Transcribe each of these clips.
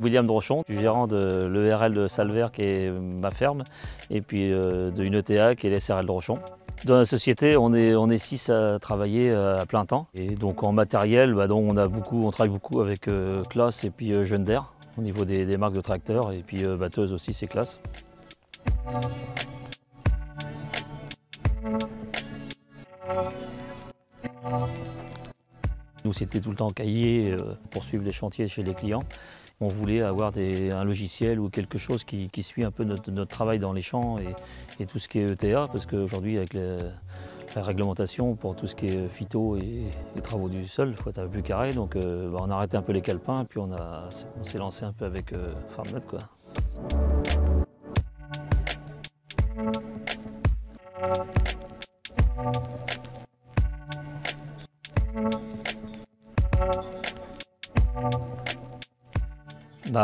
William Drochon, je suis gérant de l'ERL de Salver qui est ma ferme et puis de une ETA qui est l'SRL Drochon. Dans la société, on est 6 à travailler à plein temps. Et donc en matériel, donc on travaille beaucoup avec Claas et puis Jeunder au niveau des marques de tracteurs et puis batteuse aussi, c'est Claas. Nous, c'était tout le temps cahier pour suivre les chantiers chez les clients. On voulait avoir un logiciel ou quelque chose qui suit un peu notre travail dans les champs et tout ce qui est ETA, parce qu'aujourd'hui, avec la réglementation pour tout ce qui est phyto et les travaux du sol, il faut être un peu plus carré. Donc on a arrêté un peu les calepins, puis on s'est lancé un peu avec FarmNet, quoi.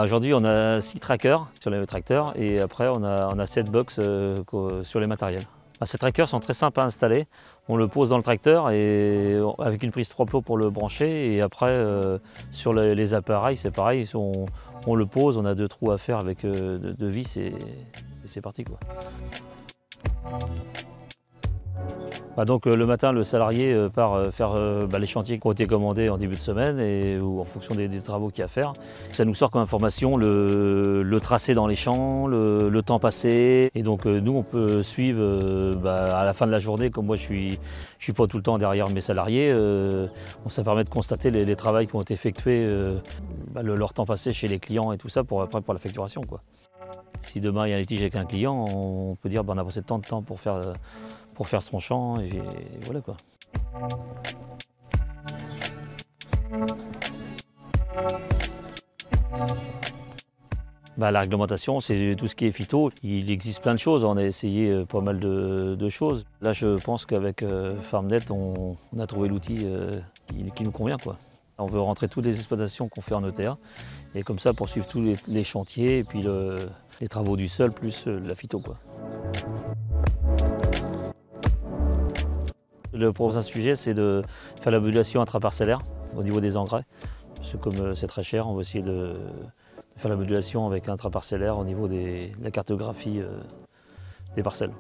Aujourd'hui, on a 6 trackers sur les tracteurs et après, on a 7 box sur les matériels. Ces trackers sont très simples à installer. On le pose dans le tracteur et avec une prise 3 plots pour le brancher. Et après, sur les appareils, c'est pareil. On le pose, on a 2 trous à faire avec 2 vis et c'est parti, quoi. Donc le matin, le salarié part faire les chantiers qui ont été commandés en début de semaine ou en fonction des travaux qu'il y a à faire. Ça nous sort comme information le tracé dans les champs, le temps passé. Et donc nous, on peut suivre à la fin de la journée, comme moi je suis pas tout le temps derrière mes salariés, ça permet de constater les travaux qui ont été effectués, leur temps passé chez les clients et tout ça pour la facturation, quoi. Si demain il y a un litige avec un client, on peut dire on a passé tant de temps pour faire son champ et voilà, quoi. La réglementation, c'est tout ce qui est phyto. Il existe plein de choses, on a essayé pas mal de choses. Là, je pense qu'avec FarmNet, on a trouvé l'outil qui nous convient, quoi. On veut rentrer toutes les exploitations qu'on fait en ETA et comme ça poursuivre tous les chantiers et puis les travaux du sol plus la phyto, quoi. Le prochain sujet, c'est de faire la modulation intraparcellaire au niveau des engrais. Parce que comme c'est très cher, on va essayer de faire la modulation avec intraparcellaire au niveau de la cartographie des parcelles.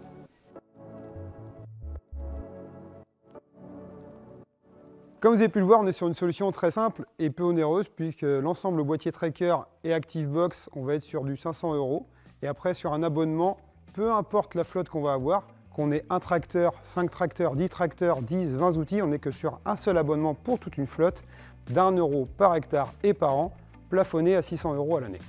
Comme vous avez pu le voir, on est sur une solution très simple et peu onéreuse puisque l'ensemble boîtier tracker et ActiveBox, on va être sur du 500 €. Et après, sur un abonnement, peu importe la flotte qu'on va avoir, qu'on ait un tracteur, 5 tracteurs, 10 tracteurs, 10, 20 outils, on n'est que sur un seul abonnement pour toute une flotte d'1 € par hectare et par an, plafonné à 600 € à l'année.